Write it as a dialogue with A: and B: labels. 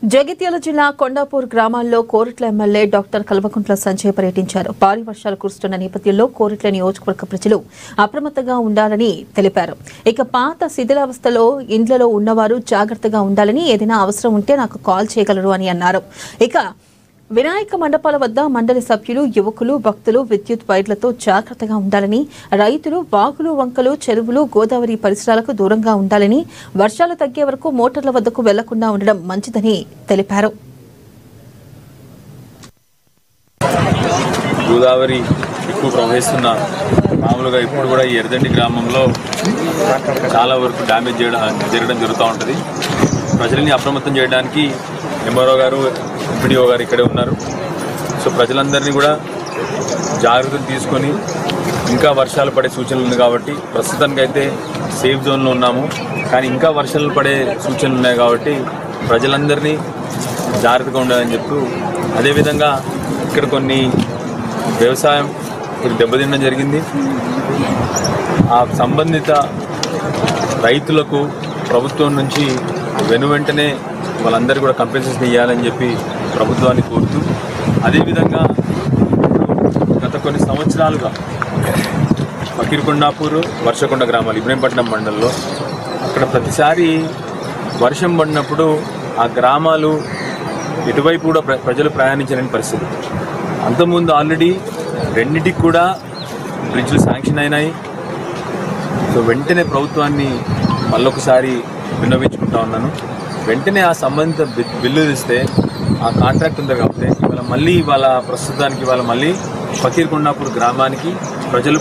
A: జగిత్యాల జిల్లా కొండాపూర్ గ్రామాల్లో Korutla MLA doctor Kalvakuntla Sanjay పర్యటించారు. భారీ వర్షాలు కురుస్తున్న నేపథ్యంలో కోరుట్ల నియోజకవర్గ ప్రజలు అప్రమత్తంగా ఉండాలని తెలిపారు. ఇక పాత శిథిలావస్థలో ఇండ్లలో ఉన్నవారు జాగ్రత్తగా ఉండాలని, ఏదైనా అవసరం ఉంటే నాకు కాల్ చేయగలరు అని అన్నారు. ఇక వినాయక మండపాల వద్ద మండలి సభ్యులు, యువకులు, భక్తులు విద్యుత్ వైర్లతో జాగ్రత్తగా ఉండాలని, రైతులు వాగులు, వంకలు, చెరువులు, గోదావరి పరిసరాలకు దూరంగా ఉండాలని, వర్షాలు తగ్గే వరకు మోటార్ల వద్దకు వెళ్లకుండా ఉండడం మంచిదని తెలిపారు.
B: గోదావరి ఎక్కువ ప్రవహిస్తున్న మామూలుగా ఇప్పుడు కూడా ఈ ఎర్రదండి గ్రామంలో చాలా వరకు డ్యామేజ్ జరగడం జరుగుతూ ఉంటుంది. ప్రజల్ని అప్రమత్తం చేయడానికి ఎంఆర్ఓ గారు, ఎంపీడీఓ గారు ఇక్కడే ఉన్నారు. సో ప్రజలందరినీ కూడా జాగ్రత్తలు తీసుకొని, ఇంకా వర్షాలు పడే సూచనలు ఉన్నాయి కాబట్టి ప్రస్తుతానికైతే సేఫ్ జోన్లో ఉన్నాము. కానీ ఇంకా వర్షాలు పడే సూచనలు ఉన్నాయి కాబట్టి ప్రజలందరినీ జాగ్రత్తగా ఉండాలని చెప్తూ, అదేవిధంగా ఇక్కడ కొన్ని వ్యవసాయం దెబ్బతినడం జరిగింది. ఆ సంబంధిత రైతులకు ప్రభుత్వం నుంచి వెనువెంటనే వాళ్ళందరూ కూడా కంపెన్సేషన్ ఇవ్వాలని చెప్పి ప్రభుత్వాన్ని కోరుతూ, అదేవిధంగా గత కొన్ని సంవత్సరాలుగా ఫకీర్కొండాపూర్, వర్షకొండ గ్రామాలు ఇబ్రహీంపట్నం మండలంలో అక్కడ ప్రతిసారి వర్షం పడినప్పుడు ఆ గ్రామాలు ఇటువైపు కూడా ప్రజలు ప్రయాణించలేని పరిస్థితి. అంతకుముందు ఆల్రెడీ రెండింటికి కూడా బ్రిడ్జ్లు శాంక్షన్ అయినాయి. సో వెంటనే ప్రభుత్వాన్ని మళ్ళొకసారి విన్నవించుకుంటా ఉన్నాను. వెంటనే ఆ సంబంధిత బిల్లు ఇస్తే ఆ కాంట్రాక్ట్ ఉంది కాబట్టి ఇవాళ మళ్ళీ ప్రస్తుతానికి మళ్ళీ ఫకీర్కొండాపూర్ గ్రామానికి ప్రజలు